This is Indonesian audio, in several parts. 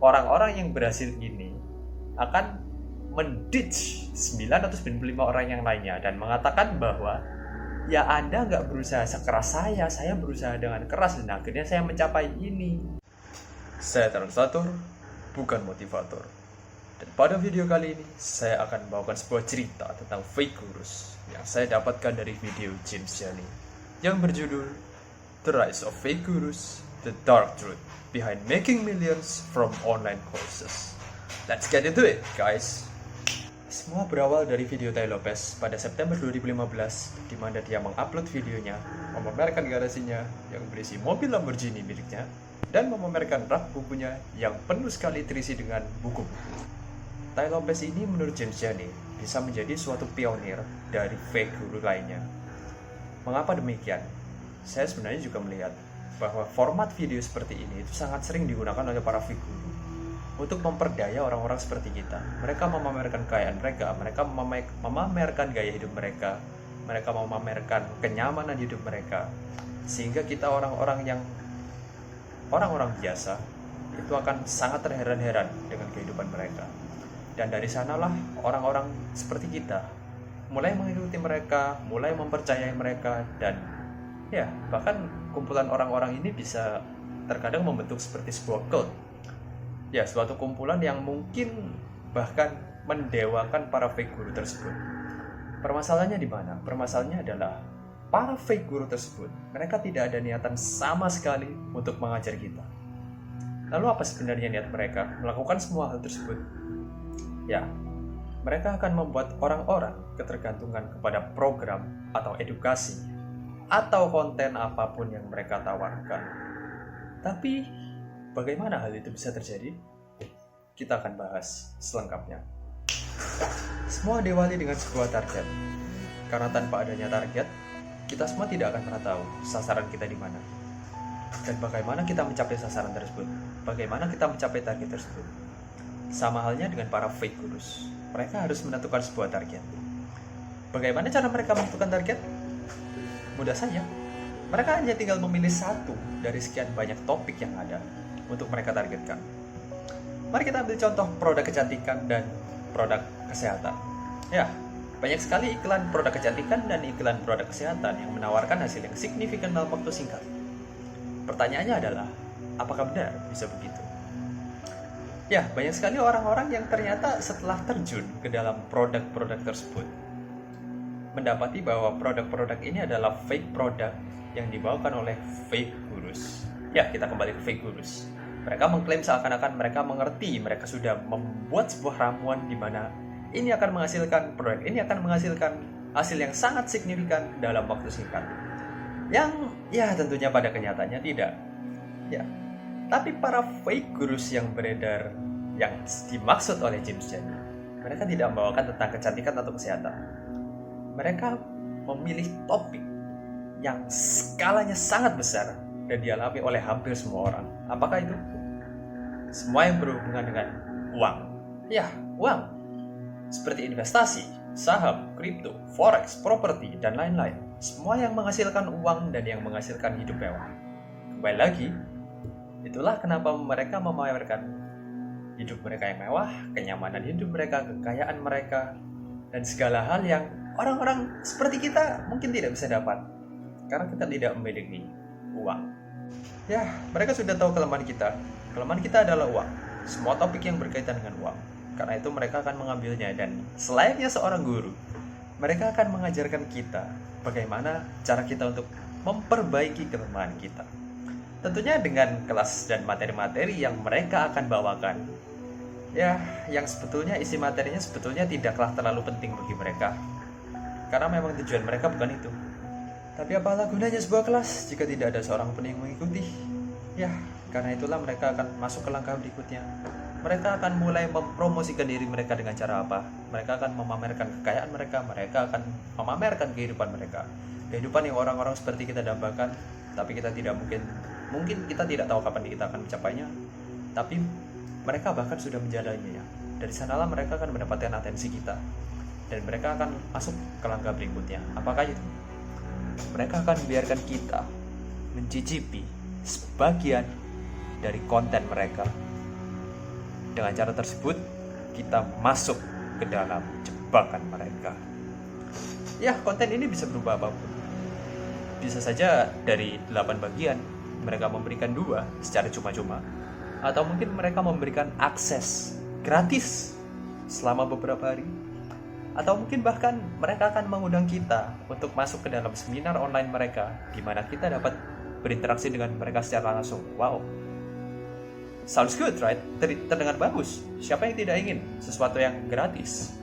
orang-orang yang berhasil ini akan menditch 9 atau 95 orang yang lainnya dan mengatakan bahwa ya Anda nggak berusaha sekeras saya berusaha dengan keras dan akhirnya saya mencapai ini. Saya translator, bukan motivator. Dan pada video kali ini, saya akan membawakan sebuah cerita tentang fake gurus yang saya dapatkan dari video James Jani yang berjudul The Rise of Fake Gurus, The Dark Truth Behind Making Millions from Online Courses. Let's get into it, guys! Semua berawal dari video Tai Lopez pada September 2015 di mana dia mengupload videonya memamerkan garasinya yang berisi mobil Lamborghini miliknya dan memamerkan rak bukunya yang penuh sekali terisi dengan buku-buku. Tai Lopez ini menurut James Jani bisa menjadi suatu pionir dari fake guru lainnya. Mengapa demikian? Saya sebenarnya juga melihat bahwa format video seperti ini itu sangat sering digunakan oleh para fake guru untuk memperdaya orang-orang seperti kita. Mereka memamerkan kekayaan mereka, mereka memamerkan gaya hidup mereka memamerkan kenyamanan hidup mereka, sehingga kita orang-orang biasa itu akan sangat terheran-heran dengan kehidupan mereka. Dan dari sanalah orang-orang seperti kita mulai mengikuti mereka, mulai mempercayai mereka, dan ya bahkan kumpulan orang-orang ini bisa terkadang membentuk seperti sebuah cult. Ya, suatu kumpulan yang mungkin bahkan mendewakan para fake guru tersebut. Permasalahannya di mana? Permasalahannya adalah para fake guru tersebut, mereka tidak ada niatan sama sekali untuk mengajar kita. Lalu apa sebenarnya niat mereka melakukan semua hal tersebut? Ya, mereka akan membuat orang-orang ketergantungan kepada program atau edukasi atau konten apapun yang mereka tawarkan. Tapi bagaimana hal itu bisa terjadi? Kita akan bahas selengkapnya. Semua diawali dengan sebuah target. Karena tanpa adanya target, kita semua tidak akan pernah tahu sasaran kita di mana. Dan bagaimana kita mencapai sasaran tersebut? Bagaimana kita mencapai target tersebut? Sama halnya dengan para fake gurus. Mereka harus menentukan sebuah target. Bagaimana cara mereka menentukan target? Mudah saja. Mereka hanya tinggal memilih satu dari sekian banyak topik yang ada untuk mereka targetkan. Mari kita ambil contoh produk kecantikan dan produk kesehatan. Ya, banyak sekali iklan produk kecantikan dan iklan produk kesehatan yang menawarkan hasil yang signifikan dalam waktu singkat. Pertanyaannya adalah, apakah benar bisa begitu? Ya, banyak sekali orang-orang yang ternyata setelah terjun ke dalam produk-produk tersebut mendapati bahwa produk-produk ini adalah fake produk yang dibawakan oleh fake gurus. Ya, kita kembali ke fake gurus. Mereka mengklaim seakan-akan mereka mengerti, mereka sudah membuat sebuah ramuan di mana ini akan menghasilkan produk, ini akan menghasilkan hasil yang sangat signifikan dalam waktu singkat. Yang ya tentunya pada kenyataannya tidak. Ya, tapi para fake gurus yang beredar yang dimaksud oleh James Jani, mereka tidak membawakan tentang kecantikan atau kesehatan. Mereka memilih topik yang skalanya sangat besar dan dialami oleh hampir semua orang. Apakah itu? Semua yang berhubungan dengan uang. Ya, uang. Seperti investasi, saham, kripto, forex, properti, dan lain-lain. Semua yang menghasilkan uang dan yang menghasilkan hidup mewah. Kembali lagi, itulah kenapa mereka memamerkan hidup mereka yang mewah, kenyamanan hidup mereka, kekayaan mereka, dan segala hal yang orang-orang seperti kita mungkin tidak bisa dapat karena kita tidak memiliki uang. Ya, mereka sudah tahu kelemahan kita. Kelemahan kita adalah uang. Semua topik yang berkaitan dengan uang. Karena itu mereka akan mengambilnya dan selayaknya seorang guru, mereka akan mengajarkan kita bagaimana cara kita untuk memperbaiki kelemahan kita. Tentunya dengan kelas dan materi-materi yang mereka akan bawakan. Ya, yang sebetulnya isi materinya sebetulnya tidaklah terlalu penting bagi mereka. Karena memang tujuan mereka bukan itu. Tapi apalah gunanya sebuah kelas jika tidak ada seorang pun yang mengikuti? Ya, karena itulah mereka akan masuk ke langkah berikutnya. Mereka akan mulai mempromosikan diri mereka dengan cara apa? Mereka akan memamerkan kekayaan mereka, mereka akan memamerkan kehidupan mereka. Kehidupan yang orang-orang seperti kita dambakan, tapi kita tidak mungkin kita tidak tahu kapan kita akan mencapainya. Tapi mereka bahkan sudah menjalaninya. Dari sanalah mereka akan mendapatkan atensi kita. Dan mereka akan masuk ke langkah berikutnya. Apakah itu? Mereka akan membiarkan kita mencicipi sebagian dari konten mereka. Dengan cara tersebut kita masuk ke dalam jebakan mereka. Ya, konten ini bisa berubah apapun. Bisa saja dari 8 bagian mereka memberikan 2 secara cuma-cuma, atau mungkin mereka memberikan akses gratis selama beberapa hari, atau mungkin bahkan mereka akan mengundang kita untuk masuk ke dalam seminar online mereka, di mana kita dapat berinteraksi dengan mereka secara langsung. Wow, sounds good, right? Terdengar bagus. Siapa yang tidak ingin sesuatu yang gratis?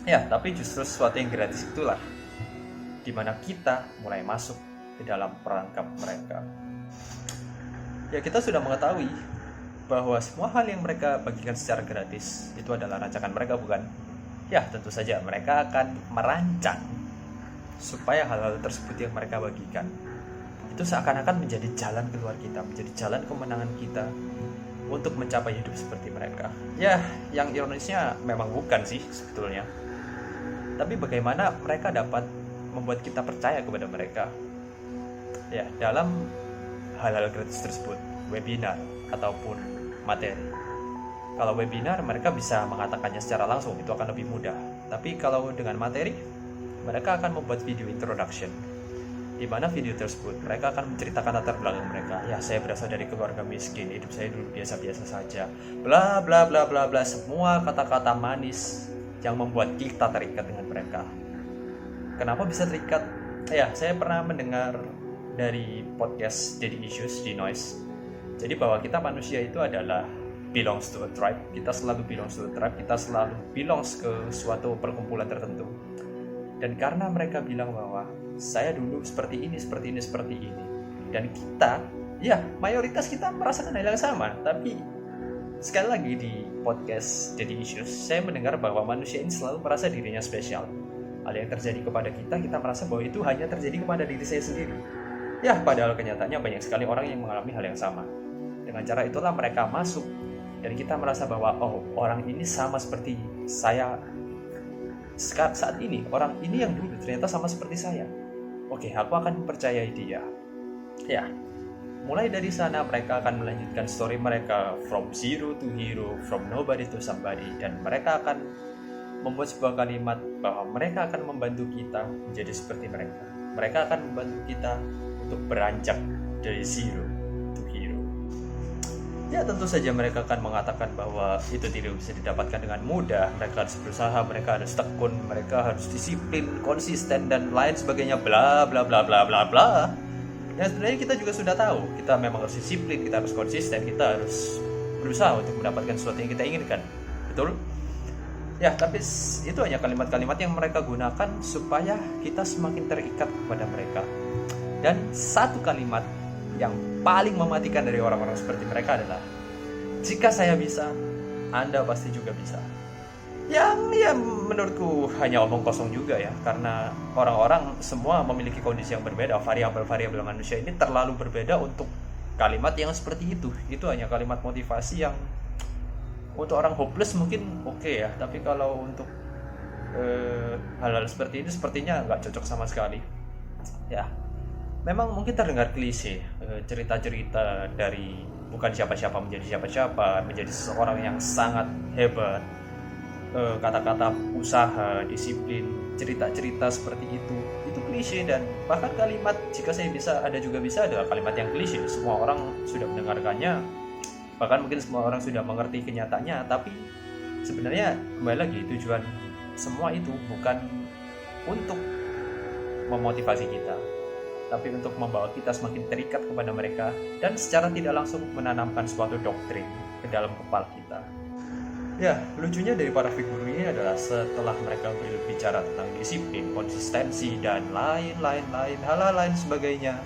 Ya, tapi justru sesuatu yang gratis itulah di mana kita mulai masuk ke dalam perangkap mereka. Ya, kita sudah mengetahui bahwa semua hal yang mereka bagikan secara gratis itu adalah rancangan mereka, bukan? Ya, tentu saja mereka akan merancang supaya hal-hal tersebut yang mereka bagikan itu seakan-akan menjadi jalan keluar kita, menjadi jalan kemenangan kita untuk mencapai hidup seperti mereka. Ya, yang ironisnya memang bukan sih sebetulnya. Tapi bagaimana mereka dapat membuat kita percaya kepada mereka? Ya, dalam hal-hal gratis tersebut, webinar ataupun materi. Kalau webinar mereka bisa mengatakannya secara langsung, itu akan lebih mudah. Tapi kalau dengan materi, mereka akan membuat video introduction, di mana video tersebut mereka akan menceritakan latar belakang mereka. Ya, saya berasal dari keluarga miskin, hidup saya dulu biasa-biasa saja, bla bla bla bla bla, semua kata-kata manis yang membuat kita terikat dengan mereka. Kenapa bisa terikat? Ya, saya pernah mendengar dari podcast Daddy Issues di Noise. Jadi bahwa kita manusia itu adalah belongs to a tribe. Kita selalu belongs to a tribe. Kita selalu belongs ke suatu perkumpulan tertentu. Dan karena mereka bilang bahwa saya dulu seperti ini, seperti ini, seperti ini, dan kita, ya mayoritas kita merasakan hal yang sama. Tapi sekali lagi di podcast Daddy Issues, saya mendengar bahwa manusia ini selalu merasa dirinya spesial. Hal yang terjadi kepada kita merasa bahwa itu hanya terjadi kepada diri saya sendiri. Ya, padahal kenyataannya banyak sekali orang yang mengalami hal yang sama. Dengan cara itulah mereka masuk, dan kita merasa bahwa oh, orang ini sama seperti saya saat ini, orang ini yang dulu ternyata sama seperti saya. Oke, aku akan mempercayai dia. Ya, mulai dari sana mereka akan melanjutkan story mereka from zero to hero, from nobody to somebody, dan mereka akan membuat sebuah kalimat bahwa mereka akan membantu kita menjadi seperti mereka. Mereka akan membantu kita untuk beranjak dari zero to hero. Ya, tentu saja mereka akan mengatakan bahwa itu tidak bisa didapatkan dengan mudah. Mereka harus berusaha, mereka harus tekun, mereka harus disiplin, konsisten, dan lain sebagainya, bla bla bla bla bla bla. Ya, sebenarnya kita juga sudah tahu, kita memang harus disiplin, kita harus konsisten, kita harus berusaha untuk mendapatkan sesuatu yang kita inginkan. Betul? Ya, tapi itu hanya kalimat-kalimat yang mereka gunakan supaya kita semakin terikat kepada mereka. Dan satu kalimat yang paling mematikan dari orang-orang seperti mereka adalah, jika saya bisa, Anda pasti juga bisa. Yang ya menurutku hanya omong kosong juga ya, karena orang-orang semua memiliki kondisi yang berbeda. Variabel-variabel manusia ini terlalu berbeda untuk kalimat yang seperti itu. Itu hanya kalimat motivasi yang untuk orang hopeless mungkin oke ya, tapi kalau untuk hal-hal seperti ini sepertinya nggak cocok sama sekali. Ya, memang mungkin terdengar klise, cerita-cerita dari bukan siapa-siapa menjadi siapa-siapa, menjadi seseorang yang sangat hebat, kata-kata usaha, disiplin, cerita-cerita seperti itu klise. Dan bahkan kalimat jika saya bisa, Anda juga bisa adalah kalimat yang klise. Semua orang sudah mendengarkannya, bahkan mungkin semua orang sudah mengerti kenyataannya. Tapi sebenarnya kembali lagi, tujuan semua itu bukan untuk memotivasi kita, tapi untuk membawa kita semakin terikat kepada mereka dan secara tidak langsung menanamkan suatu doktrin ke dalam kepala kita. Ya, lucunya dari para figur ini adalah setelah mereka berbicara tentang disiplin, konsistensi, dan lain-lain hal-hal lain sebagainya,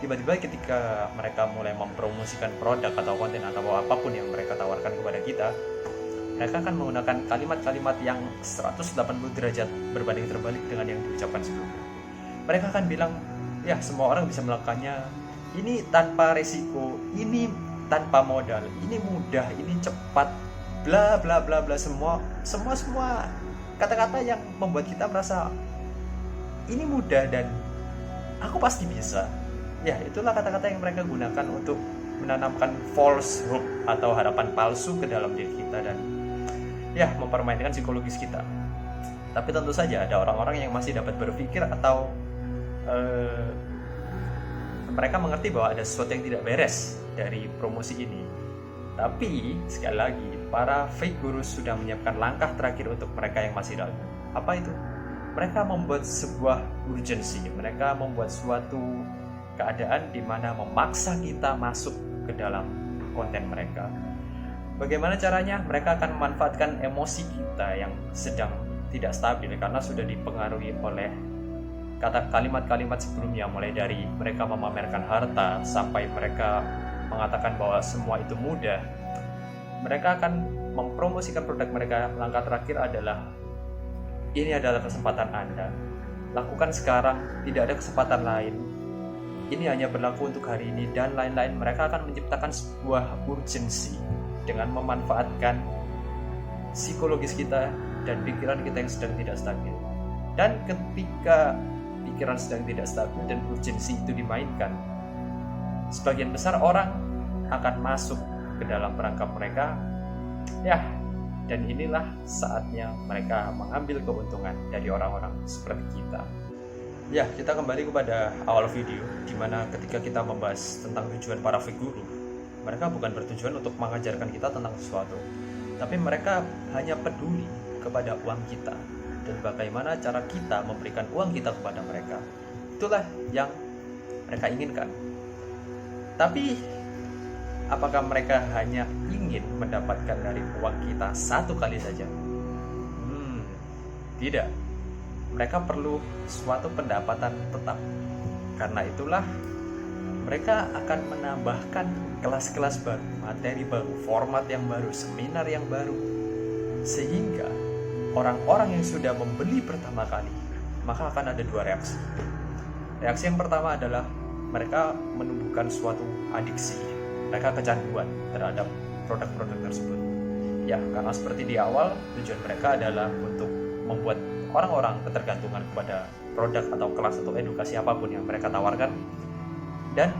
tiba-tiba ketika mereka mulai mempromosikan produk atau konten atau apapun yang mereka tawarkan kepada kita, mereka akan menggunakan kalimat-kalimat yang 180 derajat berbanding terbalik dengan yang diucapkan sebelumnya. Mereka akan bilang, ya semua orang bisa melakukannya, ini tanpa resiko, ini tanpa modal, ini mudah, ini cepat, bla bla bla bla, semua kata-kata yang membuat kita merasa ini mudah dan aku pasti bisa. Ya, itulah kata-kata yang mereka gunakan untuk menanamkan false hope atau harapan palsu ke dalam diri kita dan ya mempermainkan psikologis kita. Tapi tentu saja ada orang-orang yang masih dapat berpikir atau mereka mengerti bahwa ada sesuatu yang tidak beres dari promosi ini. Tapi sekali lagi, para fake guru sudah menyiapkan langkah terakhir untuk mereka yang masih ragu. Apa itu? Mereka membuat sebuah urgensi, mereka membuat suatu keadaan di mana memaksa kita masuk ke dalam konten mereka. Bagaimana caranya? Mereka akan memanfaatkan emosi kita yang sedang tidak stabil karena sudah dipengaruhi oleh kalimat-kalimat sebelumnya, mulai dari mereka memamerkan harta sampai mereka mengatakan bahwa semua itu mudah. Mereka akan mempromosikan produk mereka. Langkah terakhir adalah ini adalah kesempatan Anda. Lakukan sekarang, tidak ada kesempatan lain. Ini hanya berlaku untuk hari ini dan lain-lain. Mereka akan menciptakan sebuah urgensi dengan memanfaatkan psikologis kita dan pikiran kita yang sedang tidak stabil. Dan ketika pikiran sedang tidak stabil dan urgensi itu dimainkan, sebagian besar orang akan masuk ke dalam perangkap mereka, ya, dan inilah saatnya mereka mengambil keuntungan dari orang-orang seperti kita. Ya, kita kembali kepada awal video, di mana ketika kita membahas tentang tujuan para fake guru, mereka bukan bertujuan untuk mengajarkan kita tentang sesuatu, tapi mereka hanya peduli kepada uang kita dan bagaimana cara kita memberikan uang kita kepada mereka. Itulah yang mereka inginkan. Tapi apakah mereka hanya ingin mendapatkan dari uang kita satu kali saja? Tidak. Mereka perlu suatu pendapatan tetap. Karena itulah mereka akan menambahkan kelas-kelas baru, materi baru, format yang baru, seminar yang baru, sehingga orang-orang yang sudah membeli pertama kali, maka akan ada dua reaksi. Reaksi yang pertama adalah mereka menumbuhkan suatu adiksi, mereka kecanduan terhadap produk-produk tersebut. Ya, karena seperti di awal, tujuan mereka adalah untuk membuat orang-orang ketergantungan kepada produk atau kelas atau edukasi apapun yang mereka tawarkan. Dan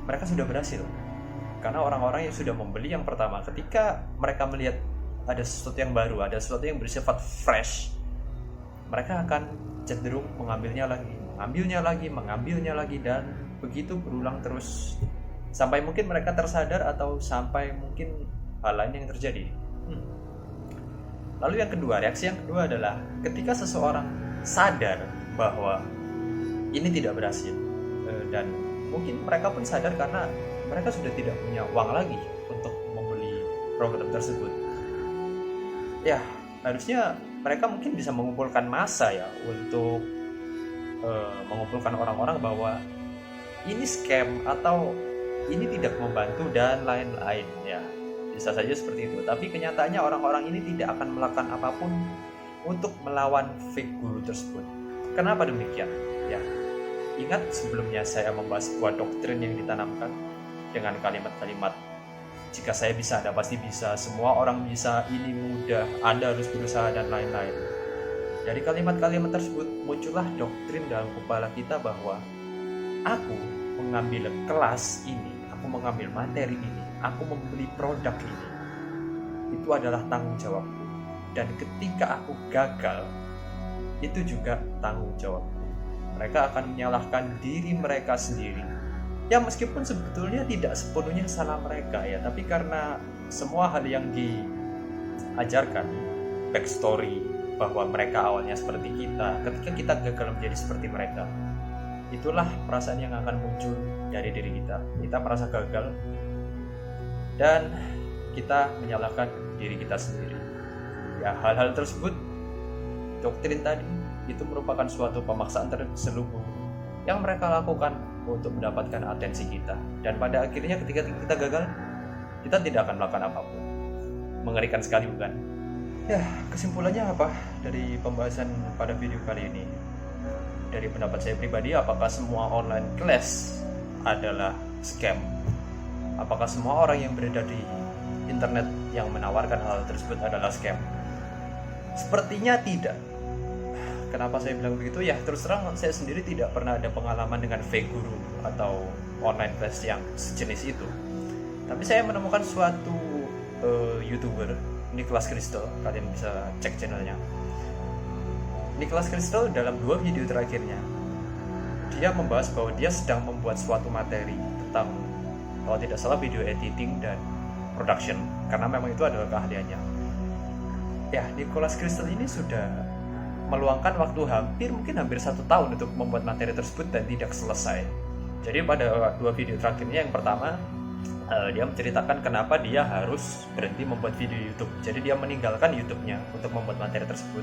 mereka sudah berhasil. Karena orang-orang yang sudah membeli yang pertama, ketika mereka melihat ada sesuatu yang baru, ada sesuatu yang bersifat fresh, mereka akan cenderung mengambilnya lagi, dan begitu berulang terus sampai mungkin mereka tersadar atau sampai mungkin hal lain yang terjadi. Lalu yang kedua, reaksi yang kedua adalah ketika seseorang sadar bahwa ini tidak berhasil, dan mungkin mereka pun sadar karena mereka sudah tidak punya uang lagi untuk membeli program tersebut. Ya, harusnya mereka mungkin bisa mengumpulkan massa ya untuk mengumpulkan orang-orang bahwa ini scam atau ini tidak membantu dan lain-lain ya. Bisa saja seperti itu. Tapi kenyataannya orang-orang ini tidak akan melakukan apapun untuk melawan fake guru tersebut. Kenapa demikian? Ya, ingat sebelumnya saya membahas sebuah doktrin yang ditanamkan dengan kalimat-kalimat jika saya bisa, Anda pasti bisa, semua orang bisa, ini mudah, Anda harus berusaha dan lain-lain. Dari kalimat-kalimat tersebut muncullah doktrin dalam kepala kita bahwa aku mengambil kelas ini, aku mengambil materi ini, aku membeli produk ini, itu adalah tanggung jawabku. Dan ketika aku gagal, itu juga tanggung jawabku. Mereka akan menyalahkan diri mereka sendiri. Ya, meskipun sebetulnya tidak sepenuhnya salah mereka ya, tapi karena semua hal yang diajarkan, backstory bahwa mereka awalnya seperti kita, ketika kita gagal menjadi seperti mereka, itulah perasaan yang akan muncul dari diri kita. Kita merasa gagal dan kita menyalahkan diri kita sendiri. Ya, hal-hal tersebut, doktrin tadi, itu merupakan suatu pemaksaan terselubung yang mereka lakukan untuk mendapatkan atensi kita. Dan pada akhirnya ketika kita gagal, kita tidak akan melakukan apapun. Mengerikan sekali, bukan? Ya, kesimpulannya apa dari pembahasan pada video kali ini? Dari pendapat saya pribadi, apakah semua online class adalah scam? Apakah semua orang yang berada di internet yang menawarkan hal tersebut adalah scam? Sepertinya tidak. Kenapa saya bilang begitu? Ya, terus terang saya sendiri tidak pernah ada pengalaman dengan fake guru atau online class yang sejenis itu. Tapi saya menemukan suatu YouTuber, Nicholas Crystal, kalian bisa cek channelnya. Nicholas Crystal dalam 2 video terakhirnya, dia membahas bahwa dia sedang membuat suatu materi tentang, kalau tidak salah, video editing dan production, karena memang itu adalah keahliannya. Ya, Nicholas Crystal ini sudah meluangkan waktu hampir 1 tahun untuk membuat materi tersebut dan tidak selesai. Jadi pada 2 video terakhirnya, yang pertama dia menceritakan kenapa dia harus berhenti membuat video YouTube. Jadi dia meninggalkan YouTube-nya untuk membuat materi tersebut.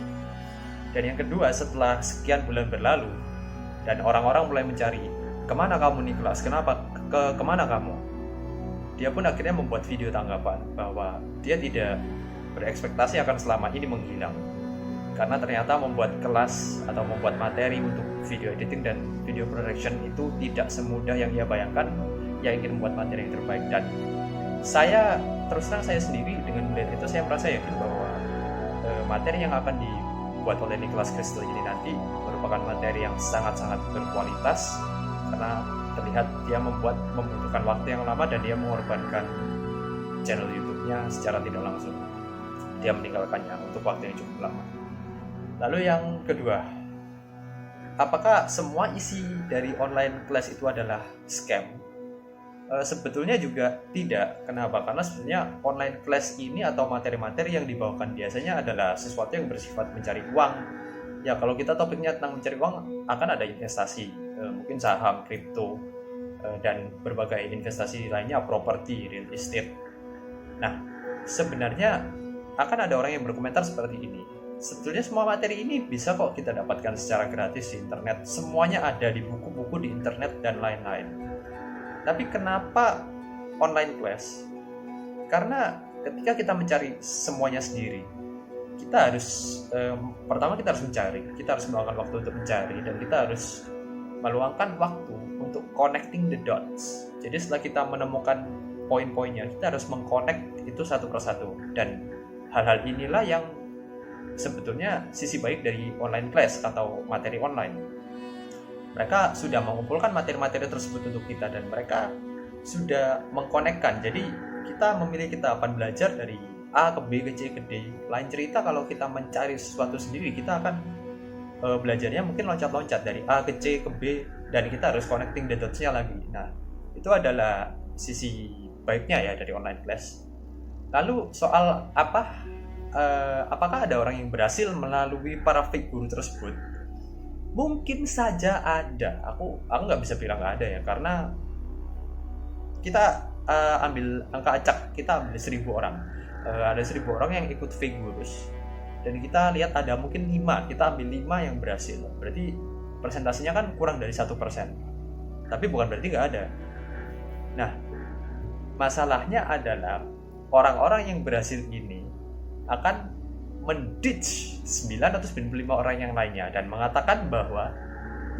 Dan yang kedua, setelah sekian bulan berlalu dan orang-orang mulai mencari, kemana kamu Nicholas? Kemana kamu? Dia pun akhirnya membuat video tanggapan bahwa dia tidak berekspektasi akan selama ini menghilang, karena ternyata membuat kelas atau membuat materi untuk video editing dan video production itu tidak semudah yang ia bayangkan. Yang ingin membuat materi yang terbaik, dan saya terus terang, saya sendiri dengan melihat itu, saya merasa yakin bahwa materi yang akan dibuat oleh Nicholas Crystal ini nanti merupakan materi yang sangat-sangat berkualitas, karena terlihat dia membutuhkan waktu yang lama dan dia mengorbankan channel YouTube-nya secara tidak langsung. Dia meninggalkannya untuk waktu yang cukup lama. Lalu yang kedua, apakah semua isi dari online class itu adalah scam? Sebetulnya juga tidak. Kenapa? Karena sebenarnya online class ini atau materi-materi yang dibawakan biasanya adalah sesuatu yang bersifat mencari uang. Ya, kalau kita topiknya tentang mencari uang, akan ada investasi, mungkin saham, kripto, dan berbagai investasi lainnya, properti, real estate. Nah, sebenarnya akan ada orang yang berkomentar seperti ini. Sebetulnya semua materi ini bisa kok kita dapatkan secara gratis di internet. Semuanya ada di buku-buku di internet dan lain-lain. Tapi kenapa online class? Karena ketika kita mencari semuanya sendiri, kita harus pertama kita harus mencari, kita harus meluangkan waktu untuk mencari, dan kita harus meluangkan waktu untuk connecting the dots. Jadi setelah kita menemukan poin-poinnya, kita harus mengconnect itu satu persatu. Dan hal-hal inilah yang sebetulnya sisi baik dari online class atau materi online. Mereka sudah mengumpulkan materi-materi tersebut untuk kita, dan mereka sudah mengkonekkan. Jadi kita memilih, kita akan belajar dari A ke B ke C ke D. Lain cerita kalau kita mencari sesuatu sendiri, kita akan belajarnya mungkin loncat-loncat dari A ke C ke B, dan kita harus connecting the dots-nya lagi. Nah, itu adalah sisi baiknya ya dari online class. Lalu soal apakah ada orang yang berhasil melalui para fake guru tersebut? Mungkin saja ada. Aku nggak bisa bilang nggak ada ya, karena kita ambil angka acak, kita ambil 1.000 orang, ada 1.000 orang yang ikut fake gurus, dan kita lihat ada mungkin 5, kita ambil 5 yang berhasil. Berarti presentasinya kan kurang dari 1%, tapi bukan berarti nggak ada. Nah, masalahnya adalah orang-orang yang berhasil ini akan menditch 995 orang yang lainnya dan mengatakan bahwa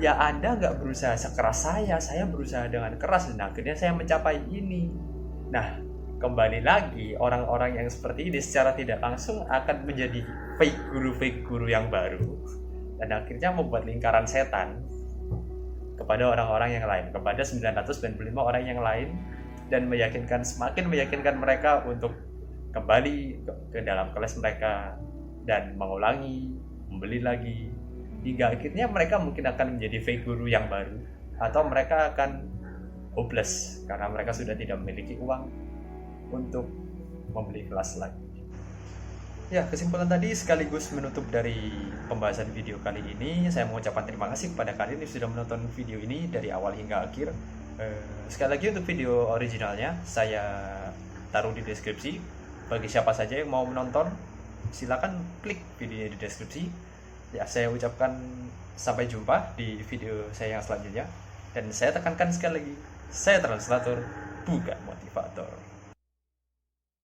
ya Anda nggak berusaha sekeras saya berusaha dengan keras dan akhirnya saya mencapai ini. Nah, kembali lagi, orang-orang yang seperti ini secara tidak langsung akan menjadi fake guru yang baru, dan akhirnya membuat lingkaran setan kepada orang-orang yang lain, kepada 995 orang yang lain, dan semakin meyakinkan mereka untuk kembali ke dalam kelas mereka dan mengulangi, membeli lagi, hingga akhirnya mereka mungkin akan menjadi fake guru yang baru, atau mereka akan hopeless karena mereka sudah tidak memiliki uang untuk membeli kelas lagi. Ya, kesimpulan tadi sekaligus menutup dari pembahasan video kali ini. Saya mengucapkan terima kasih kepada kalian yang sudah menonton video ini dari awal hingga akhir. Sekali lagi untuk video originalnya saya taruh di deskripsi. Bagi siapa saja yang mau menonton, silakan klik videonya di deskripsi. Ya, saya ucapkan sampai jumpa di video saya yang selanjutnya. Dan saya tekankan sekali lagi, saya translator, bukan motivator.